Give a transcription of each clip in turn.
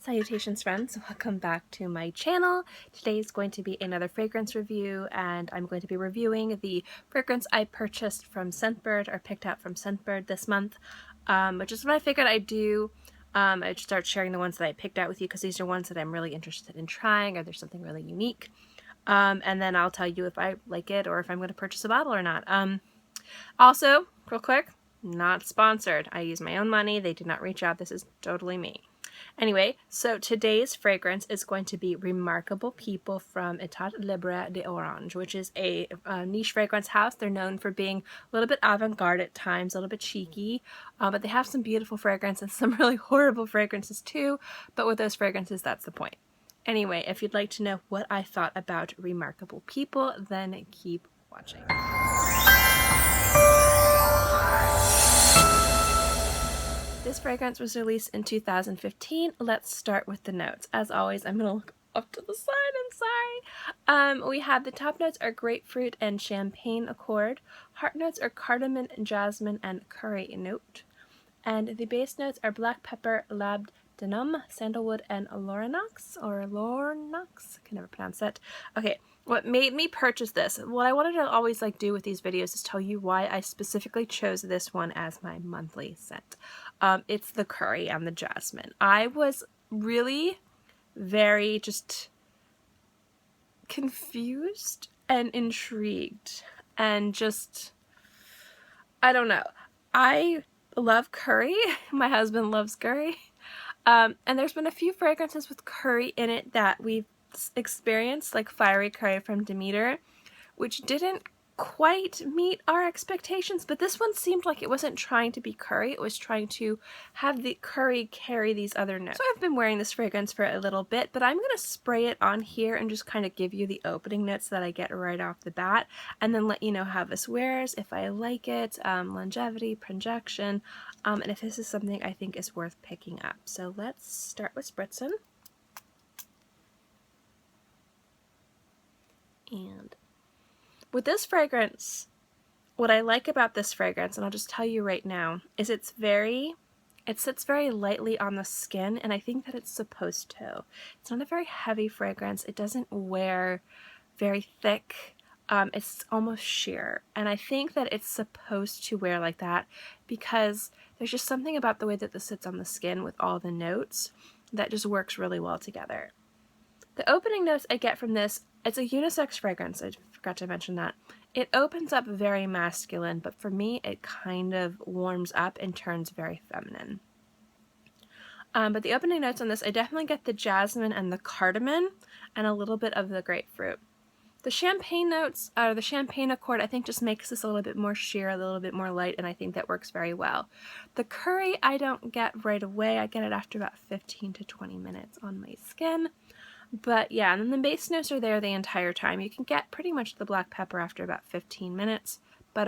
Salutations friends, welcome back to my channel. Today is going to be another fragrance review, and I'm going to be reviewing the fragrance I purchased from Scentbird, or picked out from Scentbird this month, which is what I figured I'd do. I'd start sharing the ones that I picked out with you because these are ones that I'm really interested in trying, or there's something really unique. And then I'll tell you if I like it or if I'm going to purchase a bottle or not. Also, real quick, not sponsored. I use my own money. They did not reach out. This is totally me. Anyway, so today's fragrance is going to be Remarkable People from Etat Libre de Orange, which is a niche fragrance house. They're known for being a little bit avant-garde at times, a little bit cheeky, but they have some beautiful fragrances, some really horrible fragrances too, but with those fragrances, that's the point. Anyway, if you'd like to know what I thought about Remarkable People, then keep watching. This fragrance was released in 2015. Let's start with the notes. As always, I'm going to look up to the side. I'm sorry. We have the top notes are grapefruit and champagne accord. Heart notes are cardamom, jasmine, and curry note. And the base notes are black pepper, labdanum, sandalwood, and Lorenox, or Lorenox. I can never pronounce that. Okay. What made me purchase this, what I wanted to always do with these videos is tell you why I specifically chose this one as my monthly scent. It's the curry and the jasmine. I was really very just confused and intrigued and just, I don't know. I love curry. My husband loves curry. And there's been a few fragrances with curry in it that we've experienced, like Fiery Curry from Demeter, which didn't quite meet our expectations, but this one seemed like it wasn't trying to be curry, it was trying to have the curry carry these other notes. So I've been wearing this fragrance for a little bit, but I'm going to spray it on here and just kind of give you the opening notes that I get right off the bat, and then let you know how this wears, if I like it, longevity, projection, and if this is something I think is worth picking up. So let's start with spritzing. And with this fragrance, what I like about this fragrance, and I'll just tell you right now, is it sits very lightly on the skin, and I think that it's supposed to. It's not a very heavy fragrance. It doesn't wear very thick. It's almost sheer, and I think that it's supposed to wear like that because there's just something about the way that this sits on the skin with all the notes that just works really well together. The opening notes I get from this, it's a unisex fragrance, I forgot to mention that. It opens up very masculine, but for me it kind of warms up and turns very feminine. But the opening notes on this, I definitely get the jasmine and the cardamom and a little bit of the grapefruit. The champagne notes, or the champagne accord, I think just makes this a little bit more sheer, a little bit more light, and I think that works very well. The curry I don't get right away. I get it after about 15 to 20 minutes on my skin. But yeah, and then the base notes are there the entire time. You can get pretty much the black pepper after about 15 minutes. But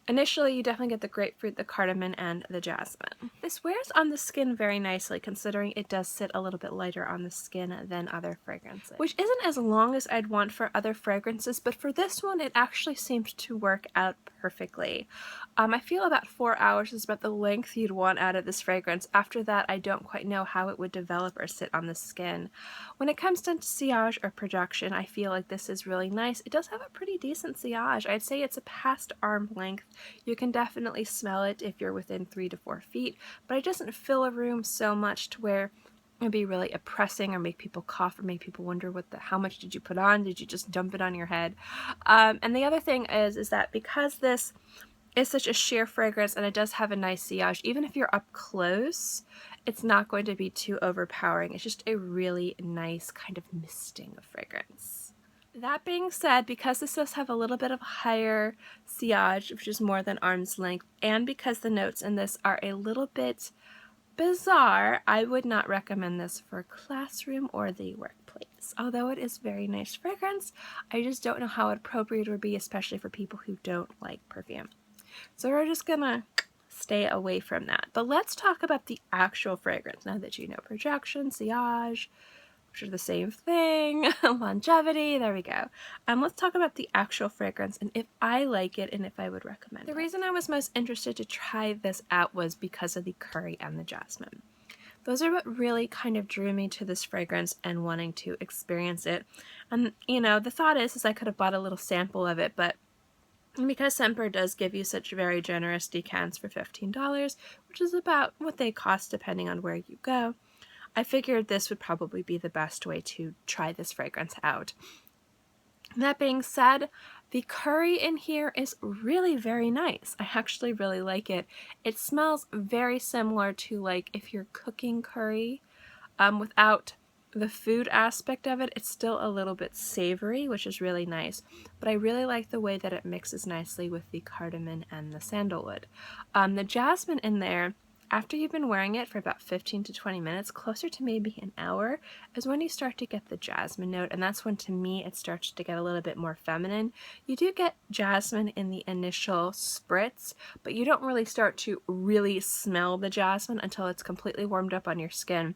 initially you definitely get the grapefruit, the cardamom, and the jasmine. This wears on the skin very nicely, considering it does sit a little bit lighter on the skin than other fragrances. Which isn't as long as I'd want for other fragrances, but for this one it actually seemed to work out perfectly. I feel about 4 hours is about the length you'd want out of this fragrance. After that, I don't quite know how it would develop or sit on the skin. When it comes to sillage or projection, I feel like this is really nice. It does have a pretty decent sillage. I'd say it's a past arm length. You can definitely smell it if you're within 3 to 4 feet, but it doesn't fill a room so much to where it would be really oppressing or make people cough or make people wonder how much did you put on? Did you just dump it on your head? And the other thing is that because this is such a sheer fragrance and it does have a nice sillage, even if you're up close, it's not going to be too overpowering. It's just a really nice kind of misting fragrance. That being said, because this does have a little bit of higher sillage, which is more than arm's length, and because the notes in this are a little bit bizarre, I would not recommend this for a classroom or the workplace. Although it is very nice fragrance, I just don't know how appropriate it would be, especially for people who don't like perfume. So we're just gonna stay away from that. But let's talk about the actual fragrance now that you know projection, sillage, which are the same thing, longevity, there we go. Let's talk about the actual fragrance and if I like it and if I would recommend it. The reason I was most interested to try this out was because of the curry and the jasmine. Those are what really kind of drew me to this fragrance and wanting to experience it. And, you know, the thought is I could have bought a little sample of it, but because Scentbird does give you such very generous decants for $15, which is about what they cost depending on where you go, I figured this would probably be the best way to try this fragrance out. That being said, the curry in here is really very nice. I actually really like it. It smells very similar to like if you're cooking curry without the food aspect of it. It's still a little bit savory, which is really nice, but I really like the way that it mixes nicely with the cardamom and the sandalwood. The jasmine in there, after you've been wearing it for about 15 to 20 minutes, closer to maybe an hour, is when you start to get the jasmine note, and that's when, to me, it starts to get a little bit more feminine. You do get jasmine in the initial spritz, but you don't really start to really smell the jasmine until it's completely warmed up on your skin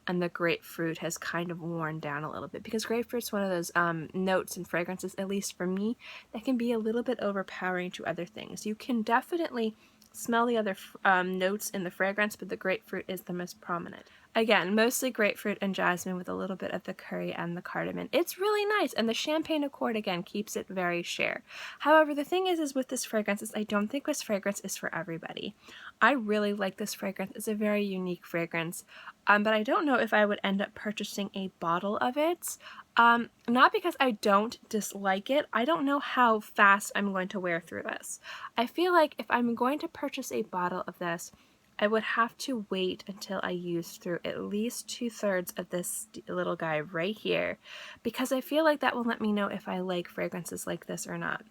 and the grapefruit has kind of worn down a little bit, because grapefruit's one of those notes and fragrances, at least for me, that can be a little bit overpowering to other things. You can definitely smell the other notes in the fragrance, but the grapefruit is the most prominent. Again, mostly grapefruit and jasmine with a little bit of the curry and the cardamom. It's really nice, and the champagne accord, again, keeps it very sheer. However, the thing is with this fragrance is I don't think this fragrance is for everybody. I really like this fragrance. It's a very unique fragrance, but I don't know if I would end up purchasing a bottle of it. Not because I don't dislike it. I don't know how fast I'm going to wear through this. I feel like if I'm going to purchase a bottle of this, I would have to wait until I use through at least 2/3 of this little guy right here, because I feel like that will let me know if I like fragrances like this or not.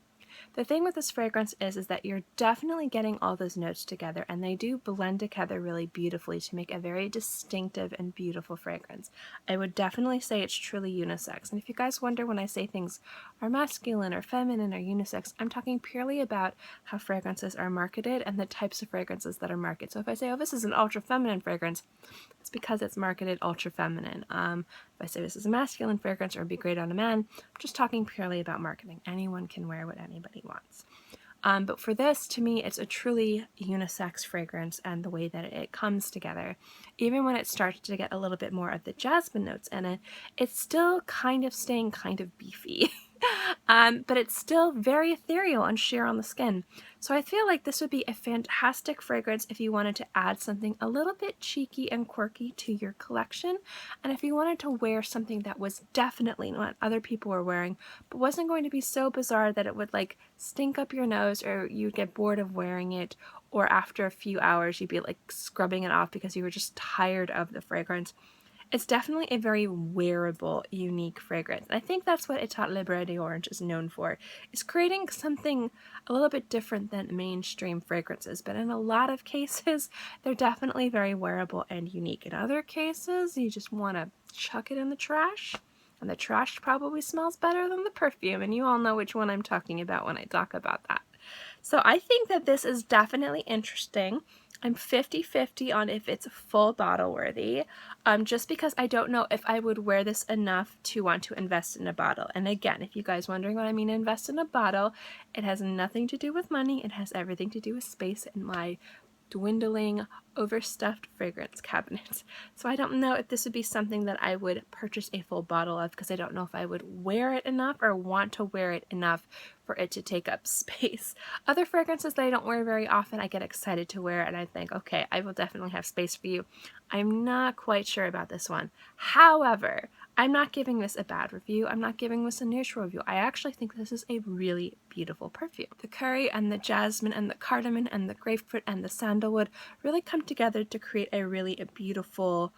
The thing with this fragrance is that you're definitely getting all those notes together, and they do blend together really beautifully to make a very distinctive and beautiful fragrance. I would definitely say it's truly unisex. And if you guys wonder when I say things are masculine or feminine or unisex, I'm talking purely about how fragrances are marketed and the types of fragrances that are marketed. So if I say, oh, this is an ultra feminine fragrance, it's because it's marketed ultra feminine. If I say this is a masculine fragrance or would be great on a man, I'm just talking purely about marketing. Anyone can wear what anybody wants. But for this, to me, it's a truly unisex fragrance, and the way that it comes together, even when it starts to get a little bit more of the jasmine notes in it, it's still kind of staying kind of beefy. But it's still very ethereal and sheer on the skin. So I feel like this would be a fantastic fragrance if you wanted to add something a little bit cheeky and quirky to your collection, and if you wanted to wear something that was definitely what other people were wearing, but wasn't going to be so bizarre that it would like stink up your nose, or you'd get bored of wearing it, or after a few hours you'd be like scrubbing it off because you were just tired of the fragrance. It's definitely a very wearable, unique fragrance. I think that's what Etat Libre de Orange is known for, is creating something a little bit different than mainstream fragrances. But in a lot of cases, they're definitely very wearable and unique. In other cases, you just want to chuck it in the trash, and the trash probably smells better than the perfume, and you all know which one I'm talking about when I talk about that. So I think that this is definitely interesting. I'm 50-50 on if it's full bottle worthy, just because I don't know if I would wear this enough to want to invest in a bottle. And again, if you guys wondering what I mean invest in a bottle, it has nothing to do with money. It has everything to do with space in my dwindling, overstuffed fragrance cabinets. So I don't know if this would be something that I would purchase a full bottle of, because I don't know if I would wear it enough or want to wear it enough for it to take up space. Other fragrances that I don't wear very often, I get excited to wear, and I think, okay, I will definitely have space for you. I'm not quite sure about this one. However, I'm not giving this a bad review. I'm not giving this a neutral review. I actually think this is a really beautiful perfume. The curry and the jasmine and the cardamom and the grapefruit and the sandalwood really come together to create a really beautiful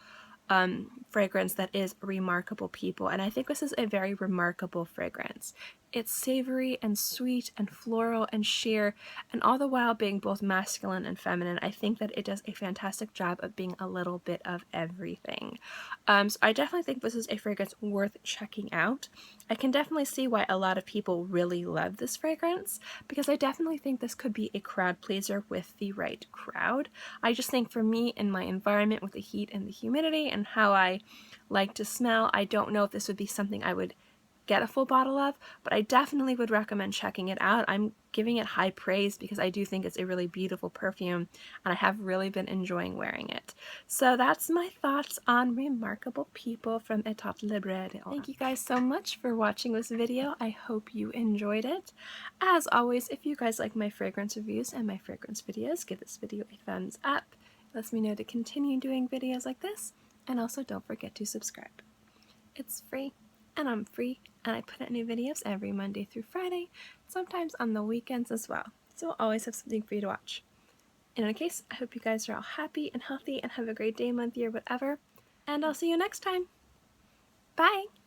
fragrance that is remarkable people, and I think this is a very remarkable fragrance. It's savory and sweet and floral and sheer, and all the while being both masculine and feminine. I think that it does a fantastic job of being a little bit of everything. So I definitely think this is a fragrance worth checking out. I can definitely see why a lot of people really love this fragrance, because I definitely think this could be a crowd pleaser with the right crowd. I just think for me, in my environment with the heat and the humidity and how I like to smell, I don't know if this would be something I would get a full bottle of, but I definitely would recommend checking it out. I'm giving it high praise because I do think it's a really beautiful perfume, and I have really been enjoying wearing it. So that's my thoughts on Remarkable People from Etat Libre. Thank you guys so much for watching this video. I hope you enjoyed it. As always, if you guys like my fragrance reviews and my fragrance videos, give this video a thumbs up. It lets me know to continue doing videos like this, and also don't forget to subscribe. It's free, and I'm free, and I put out new videos every Monday through Friday, sometimes on the weekends as well, so I'll always have something for you to watch. In any case, I hope you guys are all happy and healthy and have a great day, month, year, whatever, and I'll see you next time. Bye!